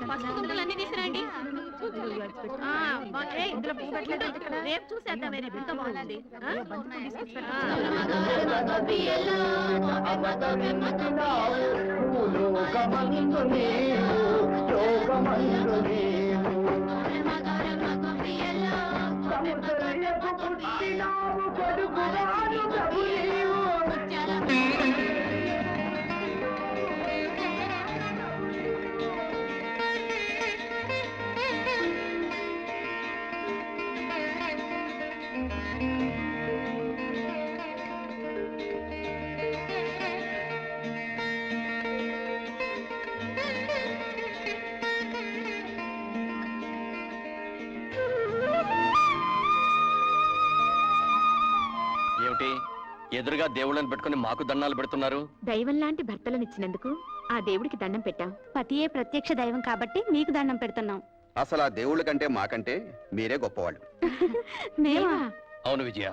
పసుపు కుంకులు అన్ని తీసుకురండి. రేపు చూసేద్దాం. రేపు ఎంత బాగుంది. ఎదురుగా దేవుళ్ళని పెట్టుకుని మాకు దండాలు పెడుతున్నారు. దైవం లాంటి భర్తలనిచ్చినందుకు ఆ దేవుడికి దండం పెట్టాం. పతియే ప్రత్యక్ష దైవం కాబట్టి మీకు దండం పెడుతున్నాం. అసలు ఆ దేవుళ్ళ కంటే మాకంటే మీరే గొప్పవాళ్ళు. అవును విజయ,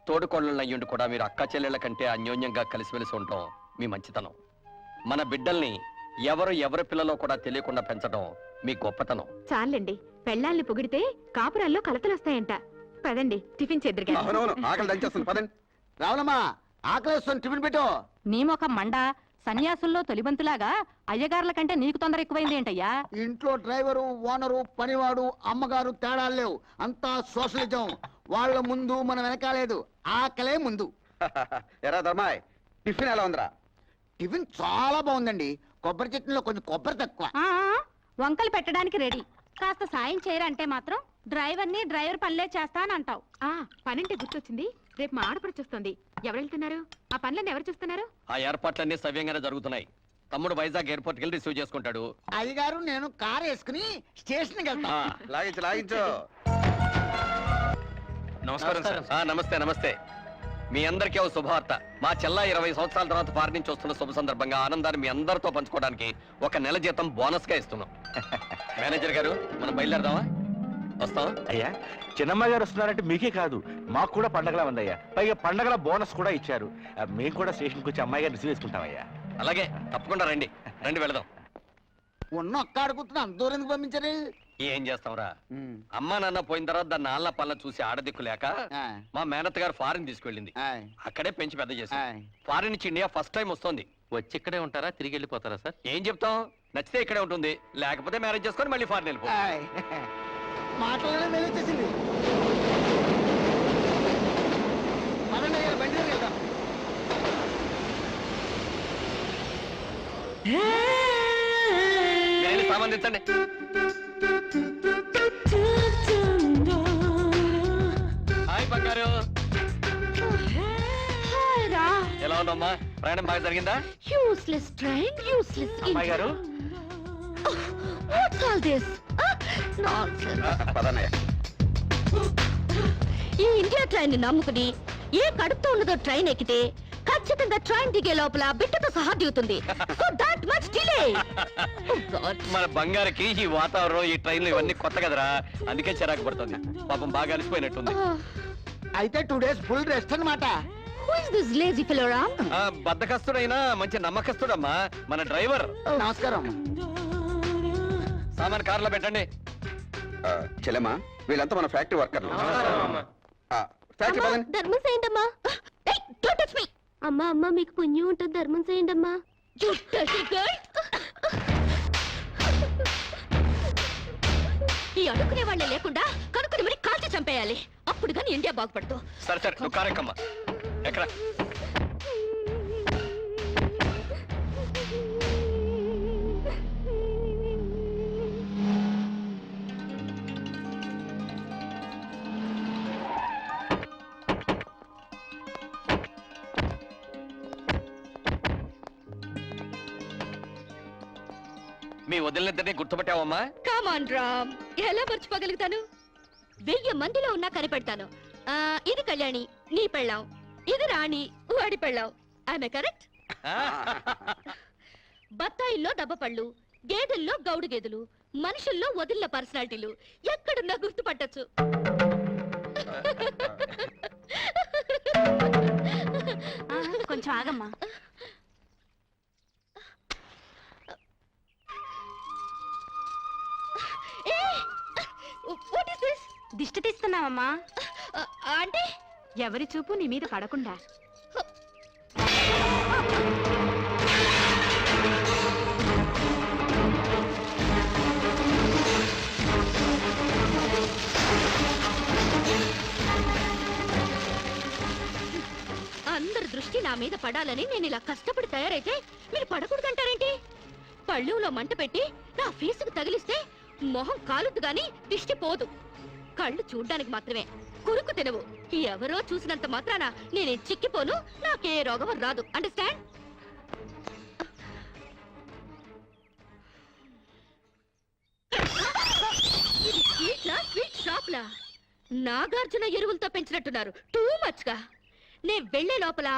తోడుకోళ్ళయ్యుండి కూడా మీరు అక్క చెల్లెళ్ల కంటే అన్యోన్యంగా కలిసిమెలిసి ఉంటాం మీ మంచితనం. మన బిడ్డల్ని ఎవరి పిల్లలో కూడా తెలియకుండా పెంచడం మీ గొప్పతనం. చాలండి, పెళ్ళాల్ని పొగిడితే కాపురాల్లో కలతలొస్తాయంట. పదండి, టిఫిన్ చేద్దరుగా. ఆకలి దంచేస్తుంది, పదండి. రావులమ్మా, ఆకలిస్తుంది, టిఫిన్ పెట్టు. నీ మొక్క మండ సన్యాసుల్లో తొలిబంతులాగా అయ్యగారుల కంటే నీకు తొందర ఎక్కువైంది ఏంటయ్యా? ఇంట్లో డ్రైవరు, ఓనరు, పనివాడు, అమ్మగారు తేడాలు లేవు. అంతా సోషలిజం. వాళ్ళ ముందు మనం వెనకాలేదు, ఆకలే ముందు. ఎరా ధర్మాయ్, టిఫిన్ ఎలా ఉందిరా? టిఫిన్ చాలా బాగుందండి. కొబ్బరి చట్నీలో కొంచెం కొబ్బరి తక్కువ. వంకలు పెట్టడానికి రెడీ. కాస్త సాయం చేయరంటే మాత్రం డ్రైవర్ పనులే చేస్తా అని అంటావు. పనంటే గుర్తొచ్చింది, రేపు మా ఆడపడుచొస్తుంది. ఎవరు వెళ్తున్నారు? ఆ పనులన్నీ ఎవరు చూస్తున్నారు? ఆ ఏర్పాట్లన్నీ సవ్యంగానే జరుగుతున్నాయి. తమ్ముడు వైజాగ్ ఎయిర్పోర్ట్ కి రిసీవ్ చేసుకుంటాడు. అయ్యగారు నేను కార్ వేసుకుని స్టేషన్ కి వెళ్తా. లాగించు. నమస్కారం సార్. నమస్తే నమస్తే. మీ అందరికీ ఓ శుభవార్త. మా చెల్ల 20 సంవత్సరాల తర్వాత ఫారెన్ నుంచి వస్తున్న శుభ సందర్భంగా ఆనందాన్ని మీ అందరితో పంచుకోవడానికి ఒక నెల జీతం బోనస్ గా ఇస్తున్నాం. మేనేజర్ గారు, మనం బయలుదేరదామా? వస్తాం. అయ్యా, చిన్నమ్మ గారు వస్తున్నారంటే మీకే కాదు మాకు కూడా పండగలా ఉందయ్యా. పైగా పండగల బోనస్ కూడా ఇచ్చారు. మేము కూడా స్టేషన్కి వచ్చి అమ్మాయి గారు రిసీవ్ చేసుకుంటామయ్యా. అలాగే, తప్పకుండా రండి. వెళదాం. ఉన్న ఒక్క అడుగుతున్నా, అంత దూరం ఎందుకు పంపించారు? ఏం చేస్తాంరా, అమ్మా నాన్న పోయిన తర్వాత దాన్ని నాన్న పనులు చూసి ఆడదిక్కు లేక మా మేనత్ గారు ఫారిన్ తీసుకెళ్ళింది. అక్కడే పెంచి పెద్ద చేసి ఫారిన్ నుంచి ఇండియా ఫస్ట్ టైం వస్తుంది. వచ్చి ఇక్కడే ఉంటారా, తిరిగి వెళ్ళిపోతారా సార్? ఏం చెప్తాం, నచ్చితే ఇక్కడే ఉంటుంది, లేకపోతే మ్యారేజ్ చేసుకొని మళ్ళీ ఫారిన్ వెళ్ళిపో. మాట్లాడడం మేలు వచ్చేసింది. బండి వెళ్దాం. సంబంధించండి. హాయ్ బంగారు, ఎలా ఉందమ్మా? ప్రయాణం బాగా జరిగిందా? యూస్లెస్ ట్రైన్, యూస్లెస్ అమ్మాయి గారు. What's all this? ఈ ఇండియా ట్రైన్ నమ్ముకుని ఏ కడుపుతో ఉన్నదో ట్రైన్ ఎక్కితే ఖచ్చితంగా ట్రైన్ దిగే లోపల బిడ్డతో సహా దిగుతుంది. మన బంగారుకి ఈ వాతావరణం, ఈ ట్రైన్లు ఇవన్నీ కొత్త కదరా, అందుకే చిరాకు పడుతుంది. పాపం బాగా అలసిపోయినట్టుంది. అయితే 2 days ఫుల్ రెస్ట్ అన్నమాట. బద్దకస్తుడైనా మంచి నమ్మకస్తుడమ్మా మన డ్రైవర్. నమస్కారం. సామాన్ కార్లో పెట్టండి. చెల్లెమ్మా, వీళ్ళంతా మన ఫ్యాక్టరీ వర్కర్లు. ధర్మం చేయండి అమ్మా. అమ్మా అమ్మా, మీకు పుణ్యం ఉంటుంది, ధర్మం చేయండి అమ్మా. ఈ అడుక్కునే వాళ్ళే లేకుండా కనుక్కుని మరి కాల్చి చంపేయాలి, అప్పుడు కానీ ఇండియా బాగుపడదు. సరే సరే, నువ్వు కారెక్కమ్మా. ఎక్కడ? మీ వదిలినిద్దరినీ గుర్తుపట్టావమ్మా? కమాన్ రామ్, ఎలా మర్చిపోగలుగుతాను? 1000 మందిలో ఉన్నా కనిపెడతాను. ఇది కళ్యాణి, నీ పెళ్ళాం. ఇది రాణి, వాడి పెళ్ళాం. ఆమె కరెక్ట్? బత్తాయిల్లో దబ్బపళ్ళు, గేదెల్లో గౌడు గేదెలు, మనుషుల్లో వదిలిన పర్సనాలిటీలు ఎక్కడున్నా గుర్తుపట్టచ్చు. కొంచెం ఆగమ్మా. దిష్టి తీస్తున్నావమ్మా. అంటే ఎవరి చూపు నీ మీద పడకుండా. అందరి దృష్టి నా మీద పడాలని నేను ఇలా కష్టపడి తయారైతే మీరు పడకూడదంటారేంటి? పళ్ళులో మంట పెట్టి నా ఫేసుకు తగిలిస్తే మొహం కాలుద్దు గాని దిష్టి పోదు. కళ్ళు చూడ్డానికి మాత్రమే, కురుకు తినవు. ఎవరో చూసినంత మాత్రాన నేనే చిక్కిపోను, నాకే రోగం రాదు. అండర్స్టాండ్? ఇది స్వీట్ షాప్ లా నాగార్జున ఎరువులతో పెంచినట్టున్నారు. టూ మచ్ గా. నే వెళ్లే లోపల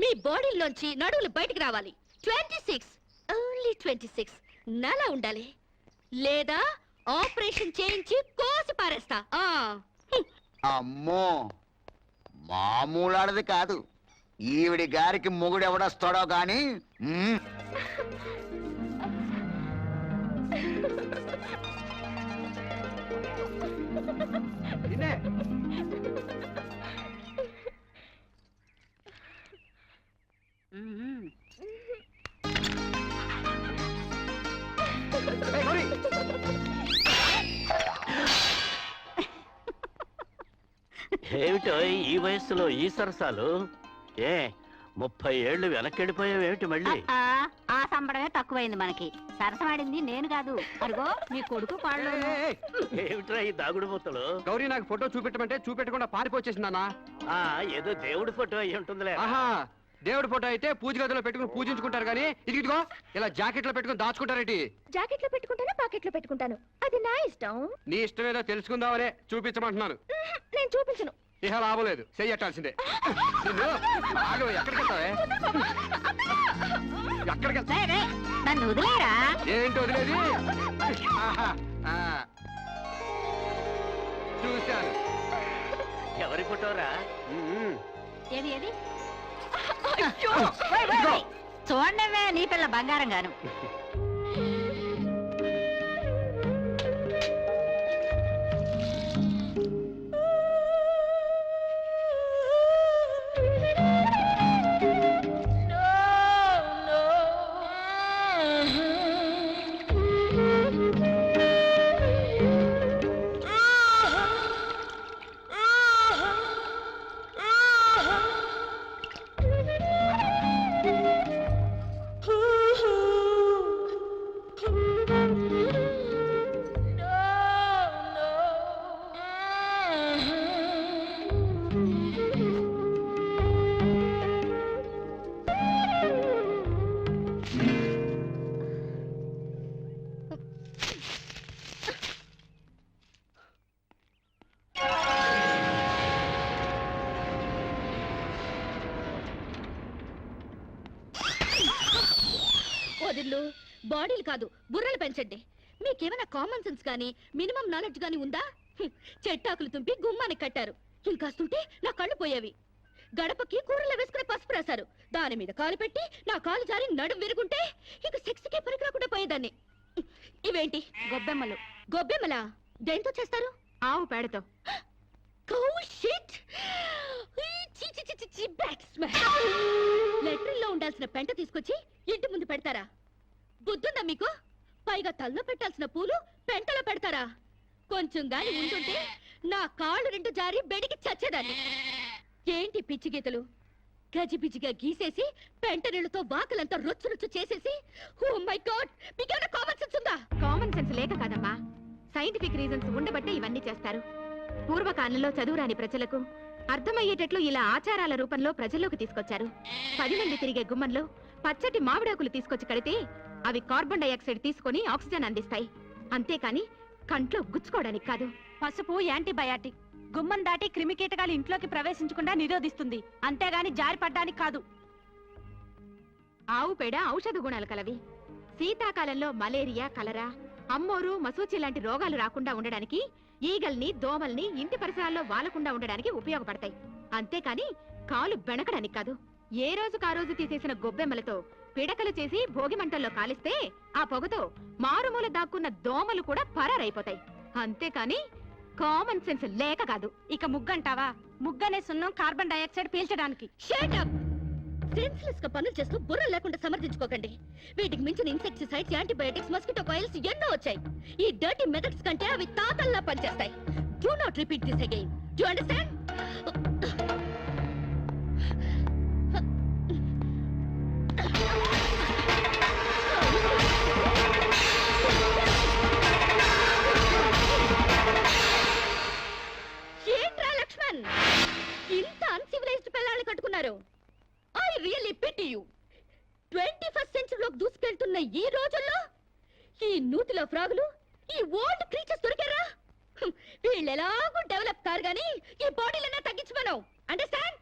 మీ బాడీలోంచి నడువులు బయటికి రావాలి. 26, ఓన్లీ 26 నలా ఉండాలి, లేదా ఆపరేషన్ చేయించి కోసి పారేస్తా. అమ్మో, మామూలాడది కాదు. ఈవిడి గారికి మొగుడు ఎవడొస్తాడో గాని. ఏమిటో ఈ వయస్సులో ఈ సరసాలు? 30 ఏళ్ళు వెనక్కెళ్ళిపోయావేమిటి మళ్ళీ? ఆ సంబడమే తక్కువైంది మనకి. సరసమాడింది నేను కాదు, అరుగో మీ కొడుకు కాళ్ళు. ఏమిట్రా ఈ దాగుడు మూతలు? గౌరీ నాకు ఫోటో చూపెట్టమంటే చూపెట్టకుండా పారిపోచేసిందన్నా. ఏదో దేవుడి ఫోటో అయి ఉంటుందిలే. ఆహా, దేవుడి ఫోటో అయితే పూజ గదిలో పెట్టుకుని పూజించుకుంటారు కానీ ఇదిగో ఇలా జాకెట్ లో పెట్టుకుని దాచుకుంటారేంటి? జాకెట్ లో పెట్టుకుంటాను, పాకెట్ లో పెట్టుకుంటాను, అది నా ఇష్టం. నీ ఇష్టం ఏదో తెలుసుకుందామనే చూపించమంటున్నాను. నేను చూపించను. ఇహ లాభం లేదు, చెయ్యట్టాల్సిందే. ఎక్కడికి వెళ్తావే? ఎక్కడికి వెళ్తా? నన్ను వదిలేరా? ఏంటి వదిలేది? ఆహా, చూశాను. ఎవరి ఫోటోరా? ఏది ఏది? చూడండి, నీ పిల్ల బంగారం గాను. వదిళ్ళు, బాడీలు కాదు బుర్రలు పెంచండి. మీకేమైనా కామన్ సెన్స్ గానీ మినిమం నాలెడ్జ్ గానీ ఉందా? చెట్టాకులు తుంపి గుమ్మానికి కట్టారు, ఇంకాస్తుంటే నా కళ్ళు పోయేవి. గడపకి కూరలో వేసుకునే పసుపు రాశారు, దాని మీద కాలు పెట్టి నా కాలు జారి నడుం విరుగుంటే ఇక సెక్స్కే పనికి రాకుండా పోయేదాన్ని. ఇవేంటి? గొబ్బెమ్మలు. గొబ్బెమ్మలా? దేంతో చేస్తారు? ఆవు పేడతో. లెట్రిన్ లో ఉండాల్సిన పెంట తీసుకొచ్చి ఇంటి ముందు పెడతారా? బుద్ధుందా మీకు? పైగా తల్లో పెట్టాల్సిన పూలు పెంటలో పెడతారా? కొంచెం గాని ఉంటుంటే నా కాళ్ళు రెండు జారి బెడికి చచ్చేదాన్ని. ఏంటి పిచ్చి గీతలు? గజిబిజిగా గీసేసి పెంట నీళ్లతో వాకలంతా రొచ్చు రొచ్చు చేసేసి, ఓ మై గాడ్, మీకేమైనా కామన్ సెన్స్ ఉందా? కామన్ సెన్స్ లేక కాదమ్మా, సైంటిఫిక్ రీజన్స్ ఉండబట్టే ఇవన్నీ చేస్తారు. పూర్వకాలంలో చదువురాని ప్రజలకు అర్థమయ్యేటట్లు ఇలా ఆచారాల రూపంలో ప్రజల్లోకి తీసుకొచ్చారు. 10 మంది తిరిగే గుమ్మంలో పచ్చటి మామిడాకులు తీసుకొచ్చి కడితే అవి కార్బన్ డైఆక్సైడ్ తీసుకొని ఆక్సిజన్ అందిస్తాయి, అంతేకాని కంట్లో గుచ్చుకోవడానికి కాదు. పసుపు యాంటీబయాటిక్, గుమ్మం దాటి క్రిమి కీటకాలు ఇంట్లోకి ప్రవేశించకుండా నిరోధిస్తుంది, అంతేగాని జారి పడ్డానికి కాదు. ఆవు పేడ ఔషధ గుణాలు కలవి. శీతాకాలంలో మలేరియా, కలరా, అమ్మోరు, మసూచి లాంటి రోగాలు రాకుండా ఉండడానికి, ఈగల్ని, దోమల్ని ఇంటి పరిసరాల్లో వాలకుండా ఉండడానికి ఉపయోగపడతాయి, అంతేకాని కాలు బెణకడానికి కాదు. ఏ రోజుకు ఆ రోజు తీసేసిన గొబ్బెమ్మలతో పిడకలు చేసి భోగి మంటల్లో కాలిస్తే ఆ పొగతో మారుమూల దాక్కున్న దోమలు కూడా పరారైపోతాయి, అంతేకాని కామన్ సెన్స్ లేక కాదు. ఇక ముగ్గంటావా? ముగ్గనే సున్నం కార్బన్ డైఆక్సైడ్ పీల్చడానికి. Shut up. సెన్స్లెస్ గా పనులు చేస్తూ బుర్ర లేకుండా సమర్థించుకోకండి. వీటికి మించిన ఇన్సెక్టిసైడ్స్, యాంటీబయాటిక్స్, మస్కిటో కాయిల్స్ ఎన్నో వచ్చాయి. ఈ డర్టీ మెథడ్స్ కంటే అవి తాతల్లా పనిచేస్తాయి. Do not repeat this again. Do understand? ఏంట్రా లక్ష్మణ్, ఇంత అన్సివిలైజ్డ్ పిల్లల్ని కట్టుకున్నారు? I really pity you. 21st సెంచరీలోకి దూసుకెళ్తున్న ఈ రోజుల్లో ఈ నూతిలో ఫ్రాగులు, ఈ ఓల్డ్ క్రీచర్స్ దొరికారా? వీళ్ళు ఎలాగో డెవలప్ కారు గానీ ఈ బాడీలన్నా తగ్గించమను. అండర్స్టాండ్?